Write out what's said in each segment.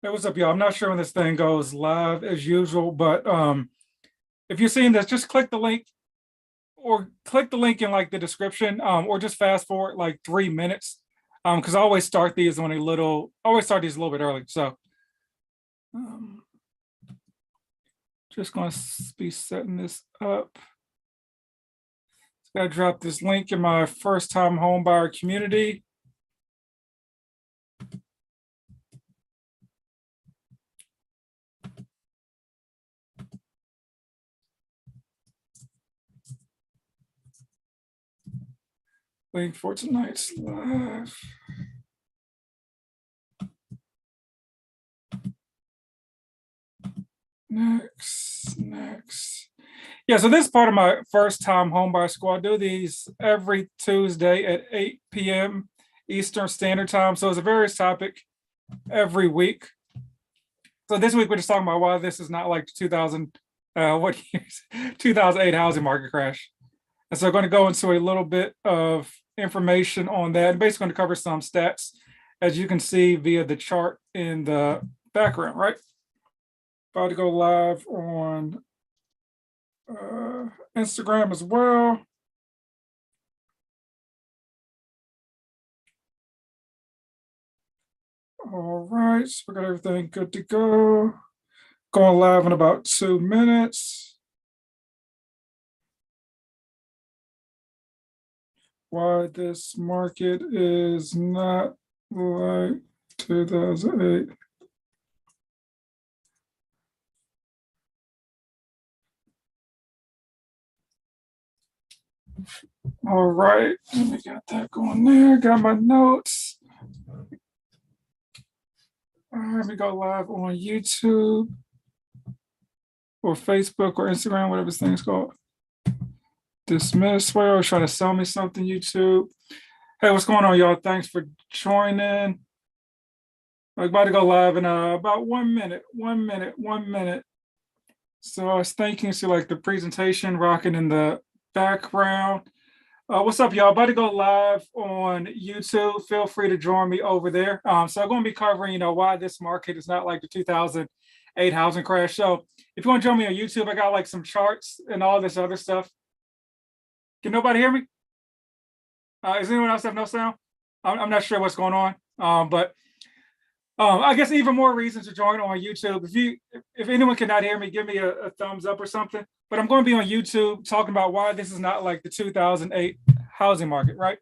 Hey, what's up, y'all? I'm not sure when this thing goes live as usual, but if you're seeing this, just click the link or click the link in like the description, or just fast forward like 3 minutes. Because I always start these when always start these a little bit early. So um, just gonna be setting this up. Gotta drop this link in my first time home buyer community. Link for tonight's live. Next. Yeah, so this is part of my first time home buyer school. I do these every Tuesday at 8 p.m. Eastern Standard Time. So it's a various topic every week. So this week we're just talking about why this is not like the 2008 housing market crash. And so I'm going to go into a little bit of information on that. I'm basically going to cover some stats, as you can see via the chart in the background, right? About to go live on Instagram as well. All right, so we got everything good to go. Going live in about 2 minutes. Why this market is not like 2008. All right, we got that going there. Got my notes. All right, we go live on YouTube or Facebook or Instagram, whatever this thing's called. Dismiss. Well, I was trying to sell me something, YouTube. Hey, what's going on, y'all? Thanks for joining. I'm about to go live in about 1 minute. 1 minute. 1 minute. So I was thinking, see like the presentation rocking in the background. What's up, y'all? About to go live on YouTube. Feel free to join me over there. So I'm going to be covering, why this market is not like the 2008 housing crash. So if you want to join me on YouTube, I got like some charts and all this other stuff. Can nobody hear me? Does anyone else have no sound? I'm not sure what's going on. But I guess even more reasons to join on YouTube. If anyone cannot hear me, give me a thumbs up or something. But I'm going to be on YouTube talking about why this is not like the 2008 housing market, right?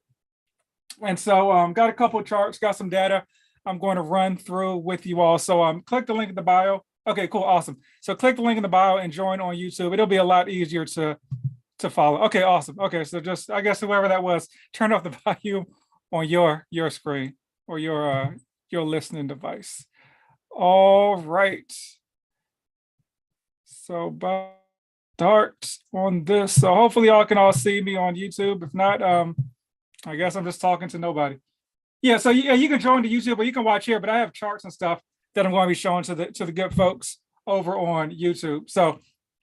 And so got a couple of charts, got some data I'm going to run through with you all. So click the link in the bio. Okay, cool, awesome. So click the link in the bio and join on YouTube. It'll be a lot easier to follow. Okay, awesome. Okay, so just, I guess whoever that was, turn off the volume on your screen or your listening device. All right. So start on this. So hopefully y'all can all see me on YouTube. If not, I guess I'm just talking to nobody. Yeah, so yeah, you can join the YouTube or you can watch here, but I have charts and stuff that I'm going to be showing to the good folks over on YouTube. So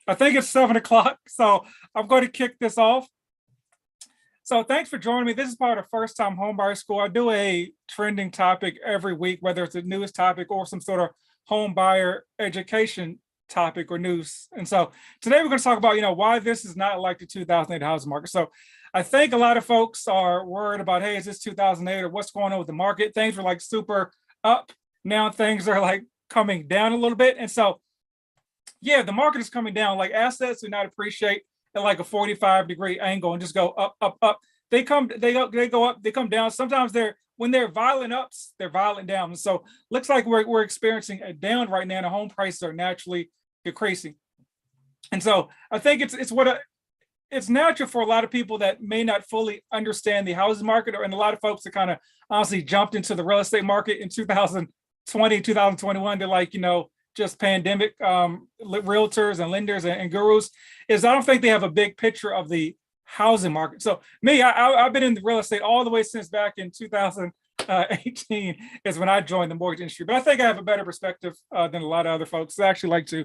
I think it's 7 o'clock, so I'm going to kick this off. So thanks for joining me. This is part of First Time Homebuyer School. I do a trending topic every week, whether it's a news topic or some sort of home buyer education topic or news. And so today we're going to talk about, why this is not like the 2008 housing market. So I think a lot of folks are worried about, hey, is this 2008 or what's going on with the market? Things were like super up. Now things are like coming down a little bit. And so yeah, the market is coming down. Like assets do not appreciate at like a 45-degree angle and just go up, up, up. They go up, they come down. Sometimes when they're violent ups, they're violent down. And so looks like we're experiencing a down right now, and the home prices are naturally decreasing. And so I think it's natural for a lot of people that may not fully understand the housing market, and a lot of folks that kind of honestly jumped into the real estate market in 2020, 2021. They're like, just pandemic realtors and lenders and gurus, is I don't think they have a big picture of the housing market. So me, I've been in the real estate all the way since back in 2018 is when I joined the mortgage industry. But I think I have a better perspective than a lot of other folks that actually like to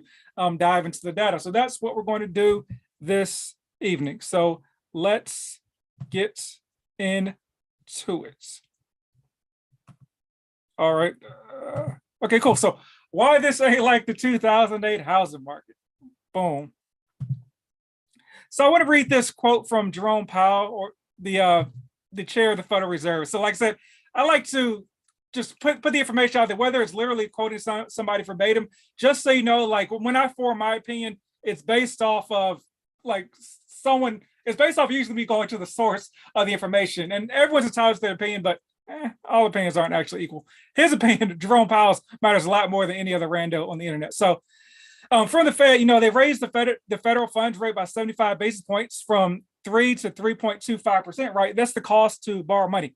dive into the data. So that's what we're going to do this evening. So let's get into it. All right. Okay, cool. So Why this ain't like the 2008 housing market. Boom. So I want to read this quote from Jerome Powell, or the chair of the Federal Reserve. So like I said, I like to just put the information out there, whether it's literally quoting somebody verbatim, just so you know, like when I form my opinion, it's based off of like someone, it's based off usually me going to the source of the information, and everyone's entitled to their opinion, but all opinions aren't actually equal. His opinion, Jerome Powell's, matters a lot more than any other rando on the internet. So from the Fed, they raised the federal funds rate by 75 basis points from 3 to 3.25%, right? That's the cost to borrow money.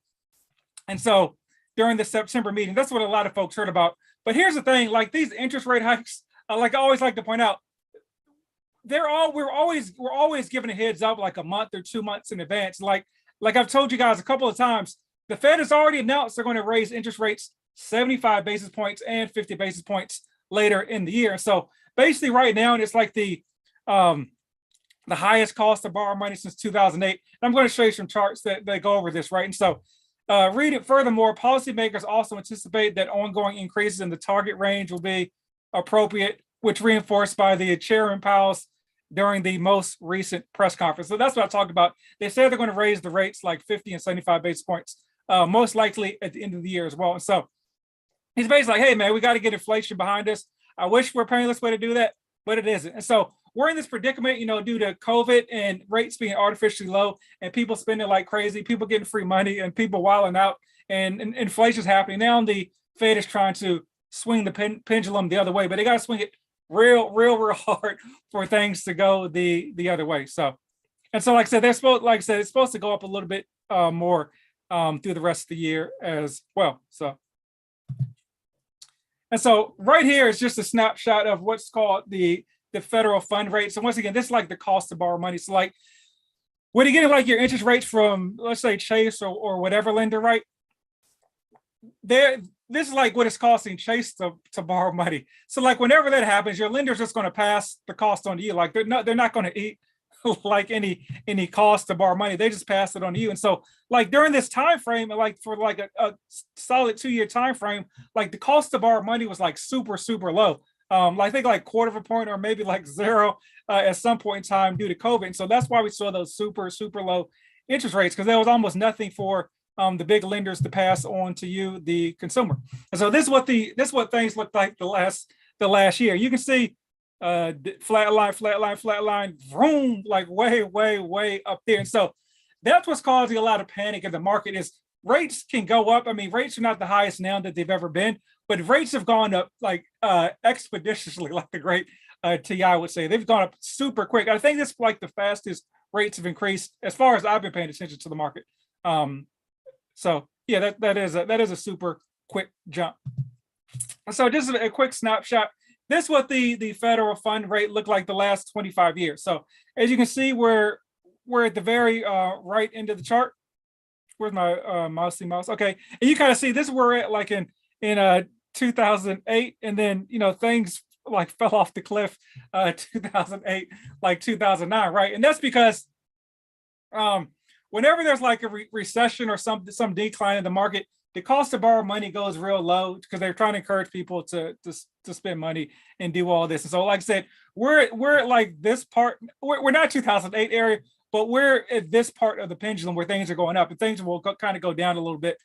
And so during the September meeting, that's what a lot of folks heard about. But here's the thing, like these interest rate hikes, like I always like to point out, we're always given a heads up like a month or 2 months in advance. Like I've told you guys a couple of times, the Fed has already announced they're going to raise interest rates 75 basis points and 50 basis points later in the year. So basically right now, it's like the highest cost to borrow money since 2008. And I'm going to show you some charts that go over this, right? And so read it furthermore, policymakers also anticipate that ongoing increases in the target range will be appropriate, which reinforced by the Chairman Powell's during the most recent press conference. So that's what I talked about. They said they're going to raise the rates like 50 and 75 basis points, most likely at the end of the year as well. And so he's basically like, hey, man, we got to get inflation behind us. I wish we're a painless way to do that, but it isn't. And so we're in this predicament, due to COVID and rates being artificially low and people spending like crazy, people getting free money and people wilding out, and inflation's happening. Now the Fed is trying to swing the pendulum the other way, but they got to swing it real hard for things to go the other way. So, and so like I said, it's supposed to go up a little bit more through the rest of the year as well. So. And so right here is just a snapshot of what's called the federal fund rate. So once again, this is like the cost to borrow money. So like when you get like your interest rates from, let's say, Chase or whatever lender, right? This is like what it's costing Chase to borrow money. So like whenever that happens, your lender's just going to pass the cost on to you. Like they're not going to eat like any cost to borrow money. They just pass it on to you. And so like during this time frame, like for like a solid 2-year time frame, like the cost to borrow money was like super low. I think like quarter of a point or maybe like zero at some point in time due to COVID. And so that's why we saw those super low interest rates, because there was almost nothing for the big lenders to pass on to you, the consumer. And so this is what things looked like the last year. You can see flat line, vroom, like way up there. And so that's what's causing a lot of panic in the market. Is rates can go up. I mean, rates are not the highest now that they've ever been, but rates have gone up like expeditiously, like the great TI would say. They've gone up super quick. I think it's like the fastest rates have increased as far as I've been paying attention to the market. So yeah, that is a super quick jump. So just a quick snapshot. This is what the federal fund rate looked like the last 25 years. So as you can see, we're at the very right end of the chart. Where's my mouse? Okay, and you kind of see this is where we're at like in 2008, and then things like fell off the cliff 2008, like 2009, right? And that's because whenever there's like a recession or some decline in the market, the cost to borrow money goes real low because they're trying to encourage people to spend money and do all this. And so, like I said, we're at like this part. We're not 2008 area, but we're at this part of the pendulum where things are going up, and things will kind of go down a little bit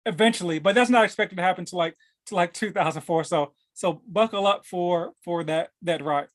eventually. But that's not expected to happen to like 2004. So buckle up for that ride.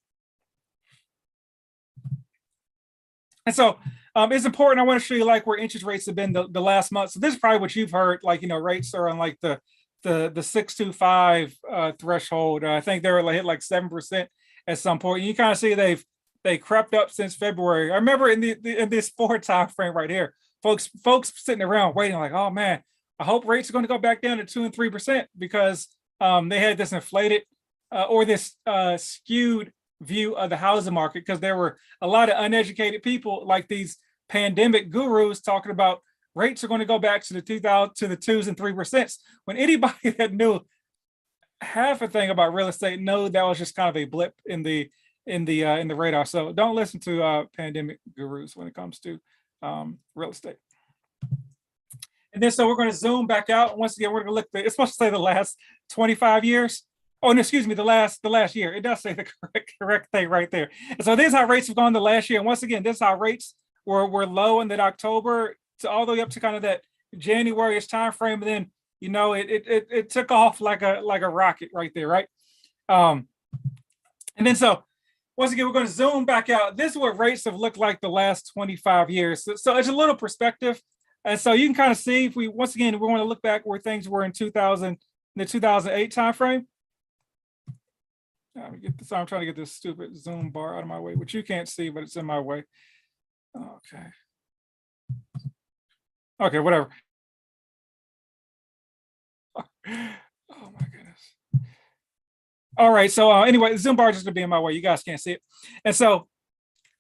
And so it's important. I want to show you like where interest rates have been the last month. So this is probably what you've heard, like, rates are on like the 625 threshold. I think they were hit like 7% at some point. And you kind of see they crept up since February. I remember in this forward time frame right here, folks sitting around waiting like, oh man, I hope rates are going to go back down to 2 and 3% because they had this inflated or this skewed view of the housing market, because there were a lot of uneducated people like these pandemic gurus talking about rates are going to go back to the 2s and 3%, when anybody that knew half a thing about real estate know that was just kind of a blip in the radar. So don't listen to pandemic gurus when it comes to real estate. And then so we're going to zoom back out. Once again, we're going to look it's supposed to say the last 25 years. Oh, no, excuse me, the last year. It does say the correct thing right there. And so this is how rates have gone the last year. And once again, this is how rates were low in that October to all the way up to kind of that January-ish time frame. And then, it took off like a rocket right there, right? And then so once again, we're going to zoom back out. This is what rates have looked like the last 25 years. So it's a little perspective. And so you can kind of see if we want to look back where things were in 2000, the 2008 timeframe. I'm trying to get this stupid zoom bar out of my way, which you can't see, but it's in my way. Okay, whatever. Oh my goodness. All right, so anyway, the zoom bar is just gonna be in my way. You guys can't see it. And so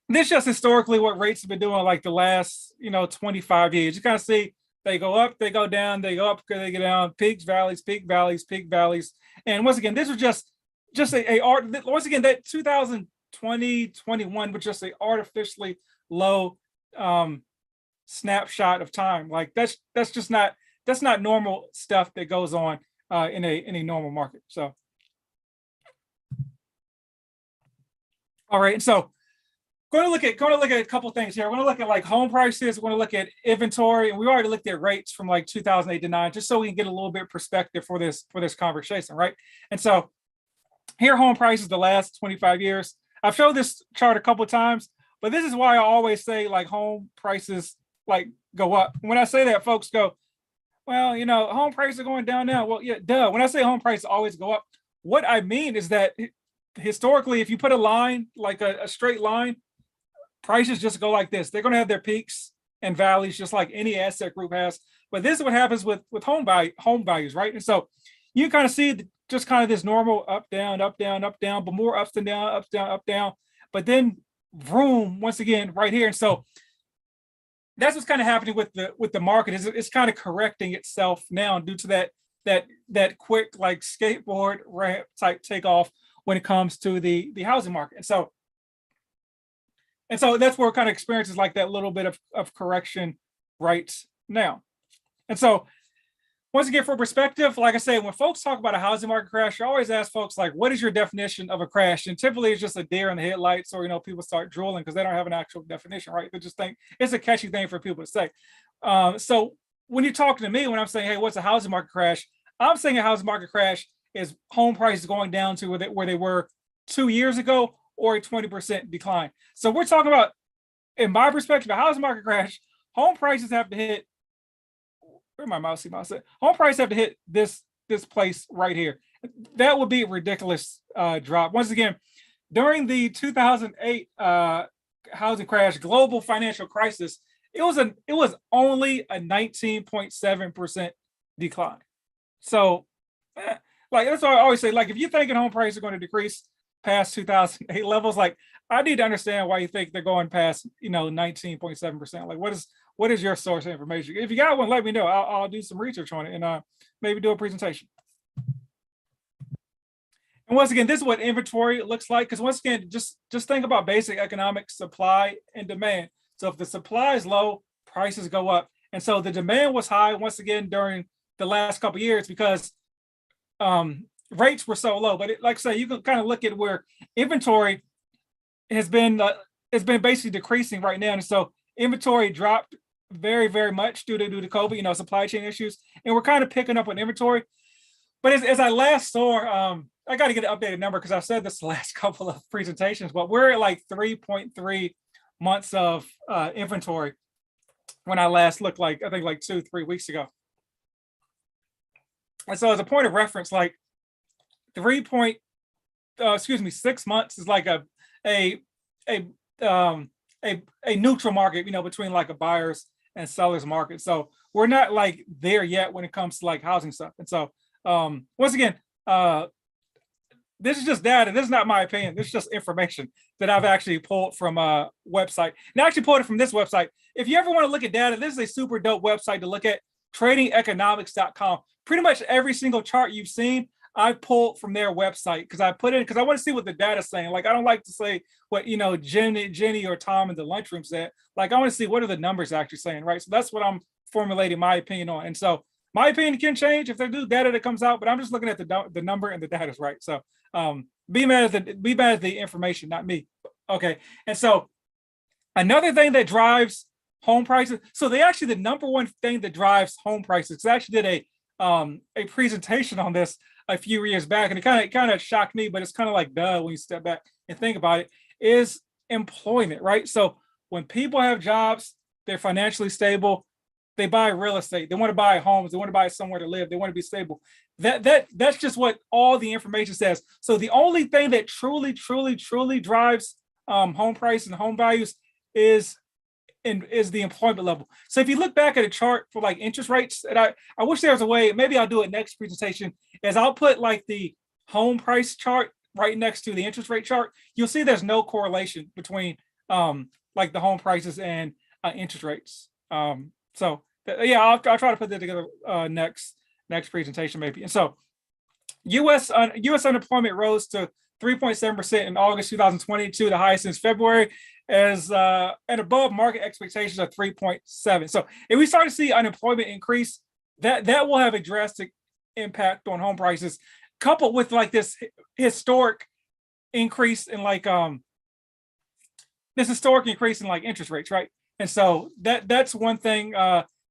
this is just historically what rates have been doing like the last, 25 years. You kind of see they go up, they go down, they go up, they go down, peaks, valleys, peak valleys, peak valleys. And once again, this was just once again, that 2020, 21 was just a artificially low snapshot of time. Like that's not normal stuff that goes on in a normal market. So all right, and so going to look at a couple things here. We're going to look at like home prices. We're going to look at inventory, and we already looked at rates from like 2008 to 9, just so we can get a little bit of perspective for this conversation, right? And so here, home prices the last 25 years. I've showed this chart a couple of times, but this is why I always say like home prices like go up. When I say that, folks go, well, home prices are going down now. Well, yeah, duh. When I say home prices always go up, what I mean is that historically, if you put a line, like a straight line, prices just go like this. They're going to have their peaks and valleys, just like any asset group has. But this is what happens with home values, right? And so you kind of see just kind of this normal up, down, up, down, up, down, but more ups and down, ups, down, up, down. But then vroom, once again, right here. And so that's what's kind of happening with the market. It's kind of correcting itself now due to that quick like skateboard ramp type takeoff when it comes to the housing market. And so that's where it kind of experiences like that little bit of correction right now. And so once again, for perspective, like I say, when folks talk about a housing market crash, you always ask folks like, what is your definition of a crash? And typically it's just a deer in the headlights, or people start drooling because they don't have an actual definition, right? They just think it's a catchy thing for people to say. So when you're talking to me, when I'm saying, hey, what's a housing market crash? I'm saying a housing market crash is home prices going down to where they were 2 years ago, or a 20% decline. So we're talking about, in my perspective, a housing market crash, home prices have to hit, where my mouse at? Home prices have to hit this place right here. That would be a ridiculous drop. Once again, during the 2008 housing crash, global financial crisis, it was only a 19.7% decline. So like that's why I always say, like, if you thinking home prices are going to decrease past 2008 levels, like I need to understand why you think they're going past 19.7%. Like what is your source of information? If you got one, let me know. I'll do some research on it and maybe do a presentation. And once again, this is what inventory looks like, because once again, just think about basic economic supply and demand. So if the supply is low, prices go up. And so the demand was high once again during the last couple of years because rates were so low. But like I say, you can kind of look at where inventory has been basically decreasing right now. And so inventory dropped very, very much due to COVID, supply chain issues. And we're kind of picking up on inventory. But as I last saw, I got to get an updated number because I've said this the last couple of presentations, but we're at like 3.3 months of inventory when I last looked, I think 2-3 weeks ago. And so as a point of reference, like 6 months is like a neutral market, between like a buyer's and seller's market. So we're not like there yet when it comes to like housing stuff. And so once again, this is just data. This is not my opinion. This is just information that I've actually pulled from a website. And I actually pulled it from this website. If you ever want to look at data, this is a super dope website to look at, tradingeconomics.com. Pretty much every single chart you've seen, I pulled from their website because I put it because I want to see what the data's saying. Like, I don't like to say what, Jenny or Tom in the lunchroom said. Like, I want to see what are the numbers actually saying, right? So that's what I'm formulating my opinion on. And so My opinion can change if there's new data that comes out, but I'm just looking at the number and the data is right. So be mad at the information, not me. Okay. And so another thing that drives home prices. So the number one thing that drives home prices. 'Cause I actually did a presentation on this a few years back, and it kind of shocked me, but it's kind of like duh when you step back and think about it. Is employment, right? So when people have jobs, they're financially stable. They buy real estate. They want to buy homes. They want to buy somewhere to live. They want to be stable. That's just what all the information says. So the only thing that truly drives home price and home values is the employment level. So if you look back at a chart for like interest rates, and I wish there was a way, maybe I'll do it next presentation, is I'll put like the home price chart right next to the interest rate chart. You'll see there's no correlation between like the home prices and interest rates. So yeah, I'll try to put that together next presentation maybe. And so U.S. unemployment rose to 3.7% in August 2022, the highest since February, as and above market expectations of 3.7. So if we start to see unemployment increase, that will have a drastic impact on home prices, coupled with like this historic increase in like interest rates, right? And so that's one thing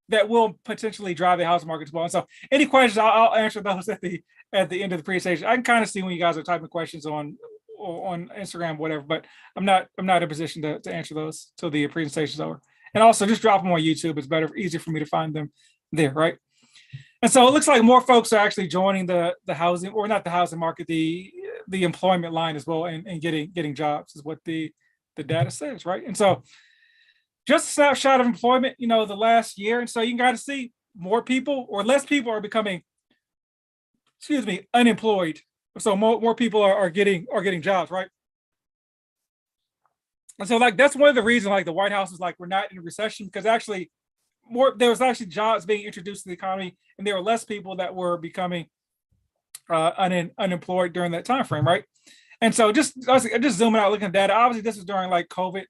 that will potentially drive the housing market as well. And so any questions, I'll answer those at the end of the presentation. I can kind of see when you guys are typing questions on Instagram, whatever, but I'm not in a position to answer those till the presentation's over. And also just drop them on YouTube. It's easier for me to find them there, right? And so it looks like more folks are actually joining the housing, or not the housing market, the employment line as well, and getting jobs is what the data says, right? And so just a snapshot of employment, the last year. And so you can kind of see more people or less people are becoming, unemployed. So more people are getting jobs, right? And so like that's one of the reasons like the White House is like, we're not in a recession, because actually there was actually jobs being introduced to the economy, and there were less people that were becoming unemployed during that time frame, right? And so just zooming out, looking at data, obviously this was during like COVID,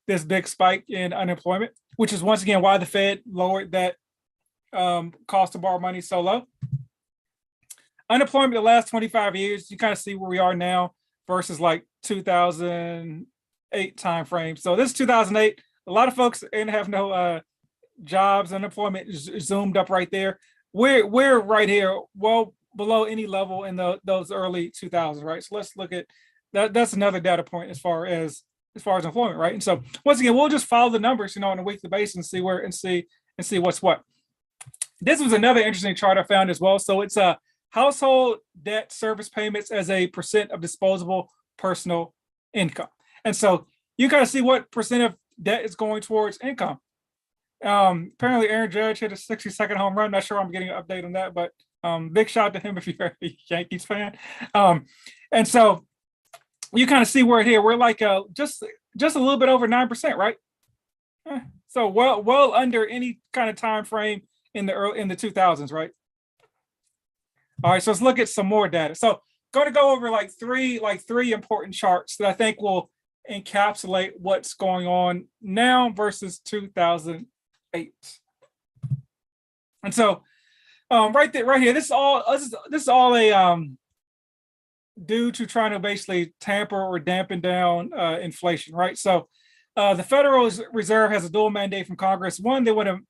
this big spike in unemployment, which is once again why the Fed lowered that cost to borrow money so low. Unemployment the last 25 years, you kind of see where we are now versus like 2008 time frame. So this is 2008. A lot of folks didn't have no jobs. Unemployment is zoomed up right there. We're right here, well below any level in those early 2000s, right? So let's look at that. That's another data point as far as employment, right? And so once again, we'll just follow the numbers, on a weekly basis and see what's what. This was another interesting chart I found as well. So it's household debt service payments as a percent of disposable personal income. And so you kind of see what percent of debt is going towards income. Apparently Aaron Judge hit a 60-second home run. Not sure I'm getting an update on that, but big shout out to him if you're a Yankees fan. And so you kind of see where here we're like just a little bit over 9%, right? So well under any kind of time frame in the 2000s, right? All right, so let's look at some more data. So going to go over like three important charts that I think will encapsulate what's going on now versus 2008. And so right here, this is all a due to trying to basically tamper or dampen down inflation, right? So the Federal Reserve has a dual mandate from Congress. One, they want to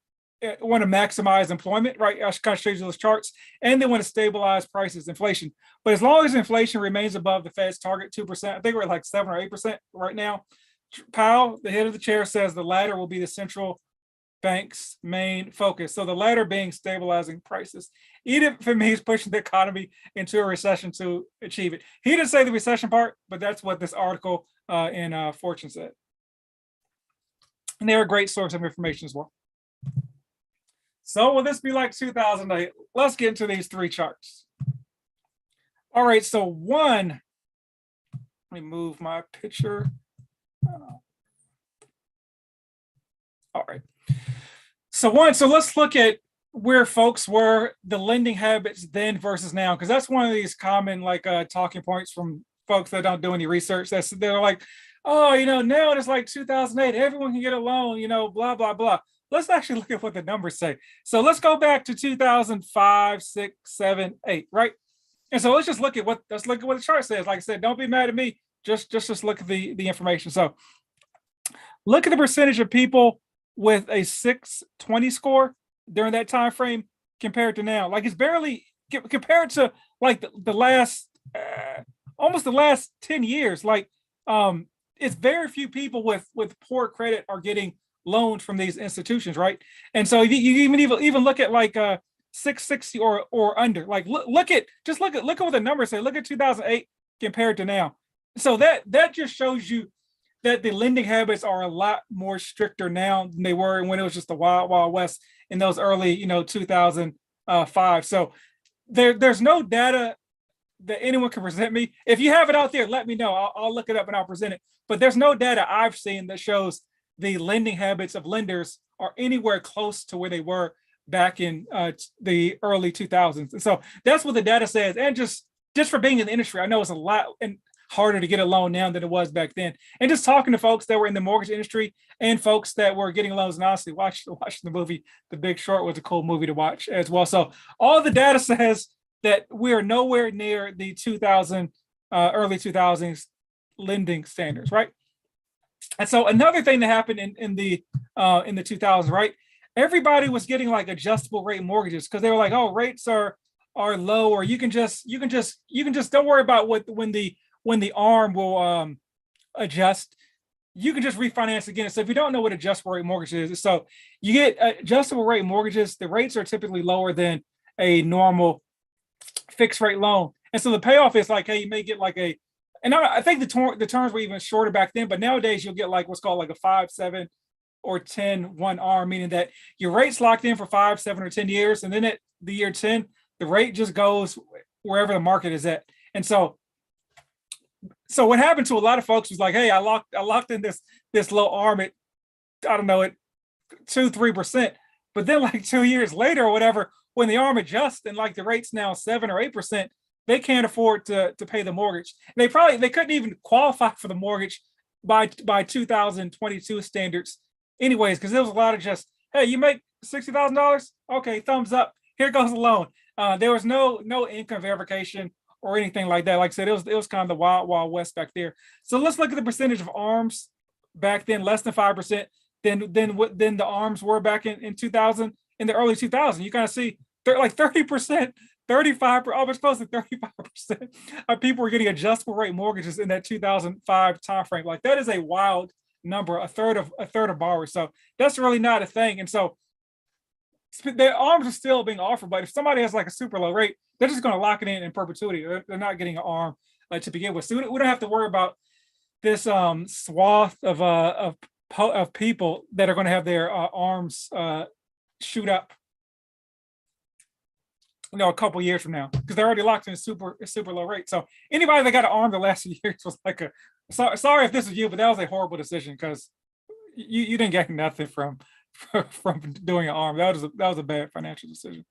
maximize employment, right? I kind of showed you those charts, and they want to stabilize prices, inflation. But as long as inflation remains above the Fed's target 2%, I think we're at like 7 or 8% right now. Powell, the head of the chair, says the latter will be the central bank's main focus. So the latter being stabilizing prices, even if it means pushing the economy into a recession to achieve it. He didn't say the recession part, but that's what this article in Fortune said. And they're a great source of information as well. So will this be like 2008? Let's get into these three charts. All right, so one, let me move my picture. All right. So let's look at where folks were, the lending habits then versus now, because that's one of these common like talking points from folks that don't do any research. They're like, oh, now it's like 2008, everyone can get a loan, blah, blah, blah. let's actually look at what the numbers say. So let's go back to 2005, 6, 7, 8, right? And so let's look at what the chart says. Like I said, don't be mad at me. Just look at the information. So look at the percentage of people with a 620 score during that time frame compared to now. Like it's barely compared to like the last almost the last 10 years. Like it's very few people with poor credit are getting loans from these institutions, right? And so you even look at like 660 or under. Like look at what the numbers say. Look at 2008 compared to now. So that just shows you that the lending habits are a lot more stricter now than they were when it was just the wild west in those early 2005. So there's no data that anyone can present me. If you have it out there, let me know. I'll look it up and I'll present it. But there's no data I've seen that shows the lending habits of lenders are anywhere close to where they were back in the early 2000s. And so that's what the data says. And just for being in the industry, I know it's a lot and harder to get a loan now than it was back then. And just talking to folks that were in the mortgage industry and folks that were getting loans, and honestly, watching the movie The Big Short was a cool movie to watch as well. So all the data says that we are nowhere near the early 2000s lending standards, right? And so another thing that happened in the 2000s, right? Everybody was getting like adjustable rate mortgages because they were like, oh, rates are low, or you can just don't worry about when the ARM will adjust. You can just refinance again. So if you don't know what adjustable rate mortgage is, so you get adjustable rate mortgages, the rates are typically lower than a normal fixed rate loan. And so the payoff is like, hey, you may get like and I think the terms were even shorter back then, but nowadays you'll get like what's called like a 5, 7, or 10 one arm, meaning that your rate's locked in for 5, 7, or 10 years. And then at the year 10, the rate just goes wherever the market is at. And so what happened to a lot of folks was like, hey, I locked in this low arm at, I don't know, at 2, 3%. But then like 2 years later or whatever, when the arm adjusts and like the rate's now 7 or 8%, they can't afford to pay the mortgage. They couldn't even qualify for the mortgage by 2022 standards anyways, because there was a lot of just, hey, you make $60,000? Okay, thumbs up. Here goes the loan. There was no income verification or anything like that. Like I said, it was kind of the wild west back there. So let's look at the percentage of ARMs back then, less than 5% than the ARMs were back in 2000, in the early 2000s. You kind of see like 30%, 35%, almost close to 35% of people were getting adjustable rate mortgages in that 2005 timeframe. Like that is a wild number, a third of borrowers. So that's really not a thing. And so the ARMs are still being offered, but if somebody has like a super low rate, they're just going to lock it in perpetuity. They're not getting an ARM to begin with. So we don't have to worry about this swath of people that are going to have their ARMs shoot up, a couple years from now, because they're already locked in a super low rate. So anybody that got an ARM the last few years was like sorry if this is you, but that was a horrible decision because you didn't get nothing from doing an ARM. That was a bad financial decision.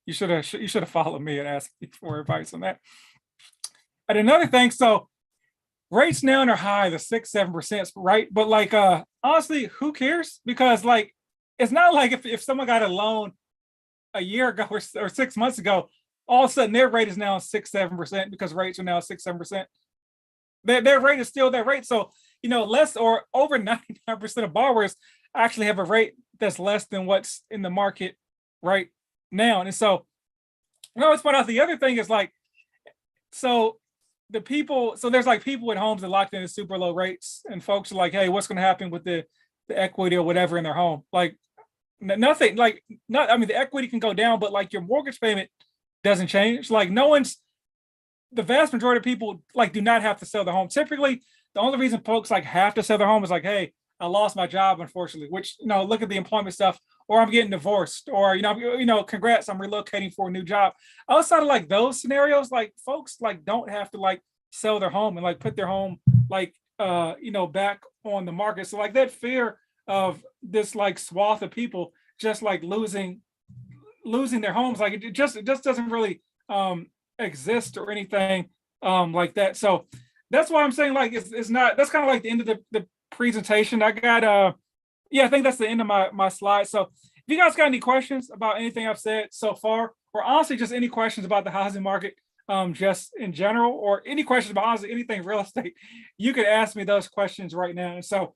You should have followed me and asked me for advice on that. And another thing, so rates now are high, the 6-7%, right? But like honestly, who cares? Because like it's not like if someone got a loan a year ago or 6 months ago, all of a sudden their rate is now 6-7% because rates are now 6-7%. Their rate is still their rate. So less or over 99% of borrowers actually have a rate that's less than what's in the market right now. And so let's point out the other thing is like, so there's like people with homes that locked in at super low rates, and folks are like, hey, what's going to happen with the equity or whatever in their home? Like nothing, like the equity can go down, but like your mortgage payment doesn't change. Like the vast majority of people like do not have to sell their home. Typically, the only reason folks like have to sell their home is like, hey, I lost my job, unfortunately, which, look at the employment stuff, or I'm getting divorced, or, congrats, I'm relocating for a new job. Outside of like those scenarios, like folks like don't have to like sell their home and like put their home like, back on the market. So like that fear of this like swath of people just like losing their homes, like it just doesn't really exist or anything like that. So that's why I'm saying like it's not, that's kind of like the end of the presentation. I got yeah, I think that's the end of my slide. So if you guys got any questions about anything I've said so far, or honestly just any questions about the housing market, just in general, or any questions about honestly anything real estate, you could ask me those questions right now. And so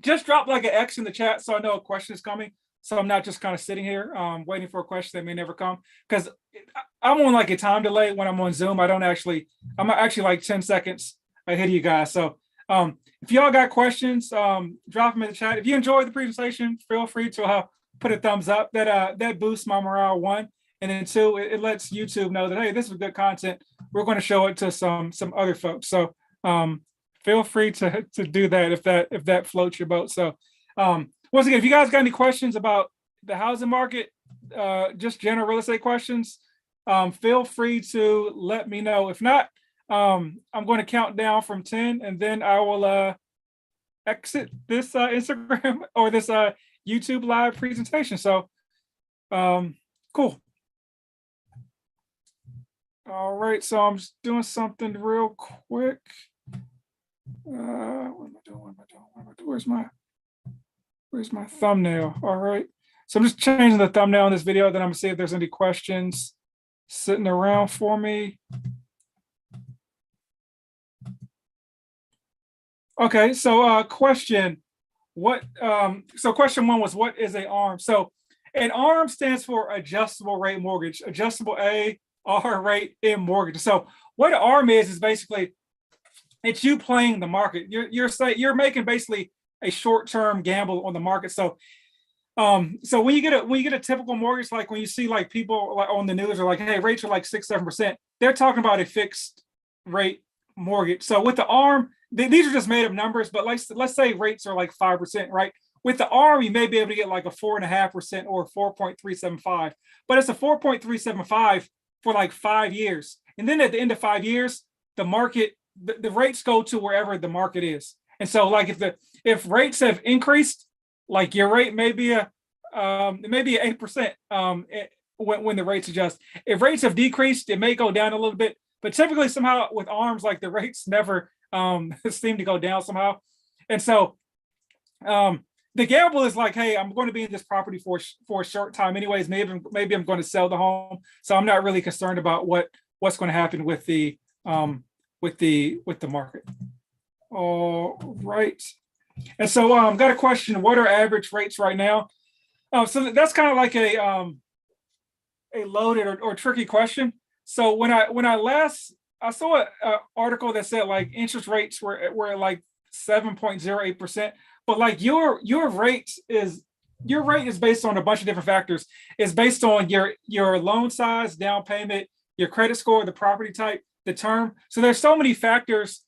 just drop like an X in the chat so I know a question is coming. So I'm not just kind of sitting here waiting for a question that may never come. Because I'm on like a time delay when I'm on Zoom. I'm actually like 10 seconds ahead of you guys. So if y'all got questions, drop them in the chat. If you enjoyed the presentation, feel free to put a thumbs up. That boosts my morale, one. And then two, it lets YouTube know that, hey, this is good content. We're going to show it to some other folks. So feel free to do that if that floats your boat. So once again, if you guys got any questions about the housing market, just general real estate questions, feel free to let me know. If not, I'm going to count down from 10, and then I will exit this Instagram or this YouTube live presentation. So cool. All right, so I'm just doing something real quick. What am I doing? Where's my thumbnail? All right. So I'm just changing the thumbnail in this video. Then I'm gonna see if there's any questions sitting around for me. Okay, so question. So question one was, what is a ARM? So an ARM stands for adjustable rate mortgage, adjustable AR rate in mortgage. So what an ARM is basically, it's you playing the market. You're making basically a short-term gamble on the market. So so when you get a typical mortgage, like when you see like people like on the news are like, hey, rates are like 6-7%, they're talking about a fixed rate mortgage. So with the ARM, these are just made up numbers, but let's say rates are like 5%, right? With the ARM, you may be able to get like a 4.5% or 4.375, but it's a 4.375 for like 5 years. And then at the end of 5 years, the market, the rates go to wherever the market is. And so like if rates have increased, like your rate may be it may be 8% when the rates adjust. If rates have decreased, it may go down a little bit, but typically somehow with ARMs, like the rates never seem to go down somehow. And so the gamble is like, hey, I'm going to be in this property for a short time anyways. Maybe I'm going to sell the home, so I'm not really concerned about what's going to happen with the market. All right. And so I've got a question. What are average rates right now? So that's kind of like a loaded or tricky question. So when I saw an article that said like interest rates were like 7.08%, but like your rate is based on a bunch of different factors. It's based on your loan size, down payment, your credit score, the property type, the term. So there's so many factors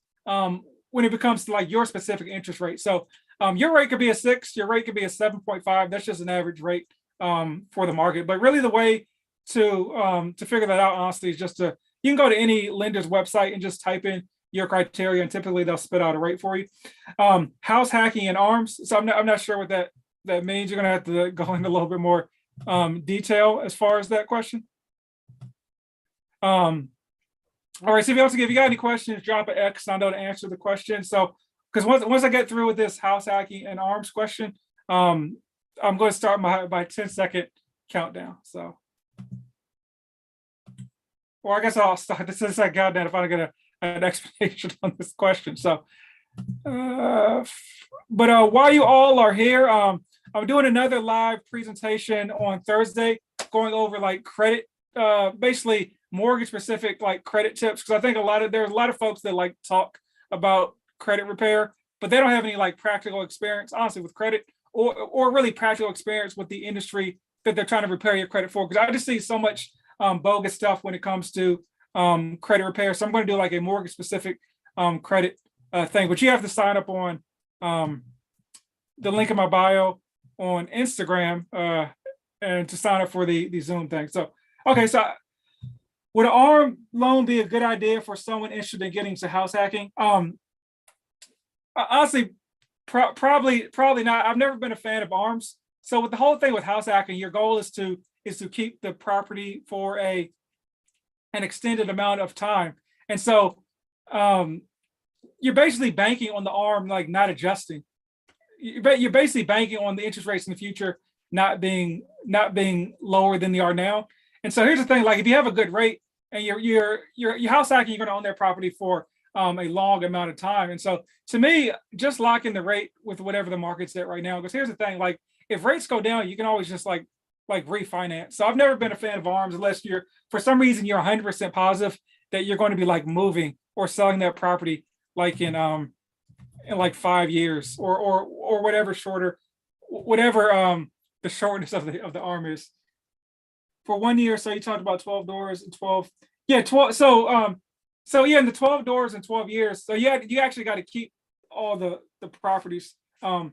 when it becomes to like your specific interest rate. So your rate could be a 6, your rate could be a 7.5. That's just an average rate for the market. But really the way to figure that out, honestly, is just you can go to any lender's website and just type in your criteria, and typically they'll spit out a rate for you. House hacking and ARMs. So I'm not sure what that means. You're gonna have to go into a little bit more detail as far as that question. All right, so if you got any questions, drop an X. I know to answer the question. So because once I get through with this house hacking and ARMs question, I'm going to start my 10-second countdown. So, or I guess I'll start the 10-second countdown if I get an explanation on this question. So, but while you all are here, I'm doing another live presentation on Thursday, going over like credit, basically mortgage specific like credit tips, because I think there's a lot of folks that like talk about credit repair, but they don't have any like practical experience, honestly, with credit or really practical experience with the industry that they're trying to repair your credit for. Because I just see so much bogus stuff when it comes to credit repair. So I'm going to do like a mortgage specific credit thing, but you have to sign up on the link in my bio on Instagram and to sign up for the Zoom thing. So, okay, so would an ARM loan be a good idea for someone interested in getting into house hacking? Honestly, probably not. I've never been a fan of ARMs. So with the whole thing with house hacking, your goal is to keep the property for an extended amount of time. And so you're basically banking on the ARM like not adjusting. you're basically banking on the interest rates in the future not being lower than they are now. And so here's the thing: like if you have a good rate and your house hacking, you're going to own that property for a long amount of time. And so to me, just lock in the rate with whatever the market's at right now. Because here's the thing: like if rates go down, you can always just like refinance. So I've never been a fan of ARMs unless you're for some reason you're 100% positive that you're going to be like moving or selling that property like in like 5 years or whatever shorter, whatever the shortness of the arm is for 1 year. So you talked about 12 doors and 12, yeah, 12. So yeah, in the 12 doors and 12 years. So yeah, you actually got to keep all the properties. So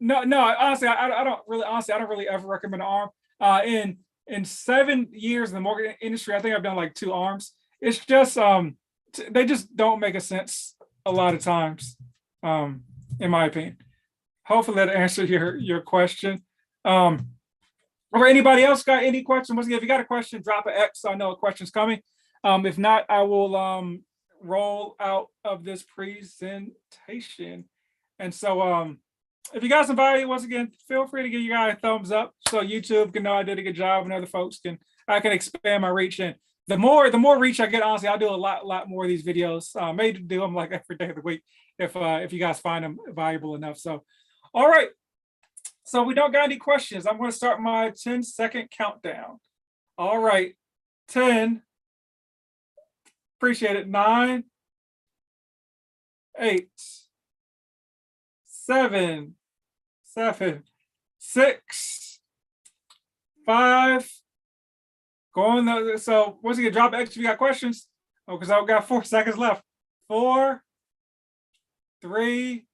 no, honestly, I don't really ever recommend an arm. In 7 years in the mortgage industry, I think I've done like 2 arms. It's just they just don't make a sense a lot of times, in my opinion. Hopefully that answered your question. Or anybody else got any questions? Once again, if you got a question, drop an X so I know a question's coming. If not, I will roll out of this presentation. And so if you got some value, once again, feel free to give you guys a thumbs up so YouTube can know I did a good job and other folks I can expand my reach. And the more reach I get, honestly, I'll do a lot more of these videos. Maybe do them like every day of the week if you guys find them valuable enough. So, all right. So we don't got any questions. I'm going to start my 10-second countdown. All right. 10. Appreciate it. 9, 8, 7, 6, 5. Going. So once again, drop X if you got questions. Oh, because I've got 4 seconds left. 4, 3,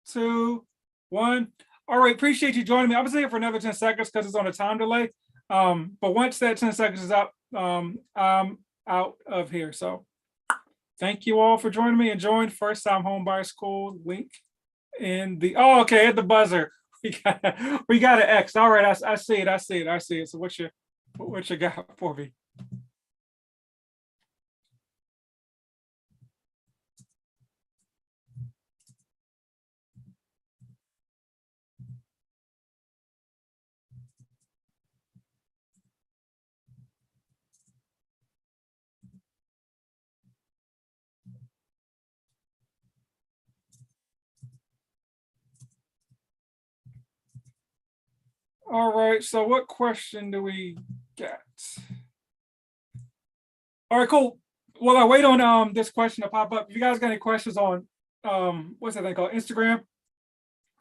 2, 1. All right, appreciate you joining me. I'm staying for another 10 seconds because it's on a time delay. But once that 10 seconds is up, I'm out of here. So thank you all for joining me and join First Time Home Buyer School link in the okay at the buzzer. We got an X. All right, I see it. So what you got for me? All right, so what question do we get? All right, cool. Well, I wait on this question to pop up. If you guys got any questions on what's that thing called, Instagram,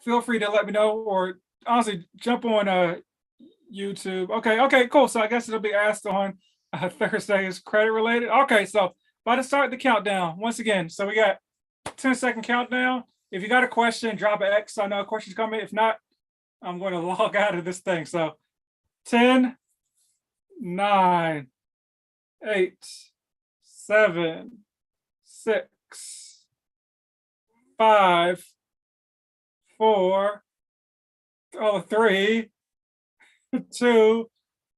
feel free to let me know, or honestly jump on YouTube. Okay, cool. So I guess it'll be asked on Thursday's credit related. Okay, so about to start the countdown once again. So we got 10-second countdown. If you got a question, drop an X so I know a question's coming. If not, I'm going to log out of this thing. So 10, 9, 8, 7, 6, 5, 4, 3, 2,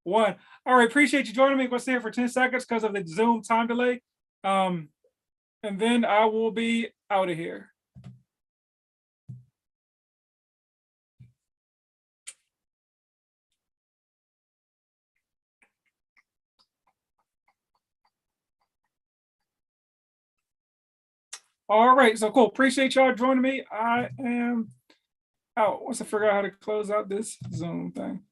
1. All right, appreciate you joining me. We'll stay here for 10 seconds because of the Zoom time delay. And then I will be out of here. All right, so cool. Appreciate y'all joining me. I am out. Once I figure out how to close out this Zoom thing.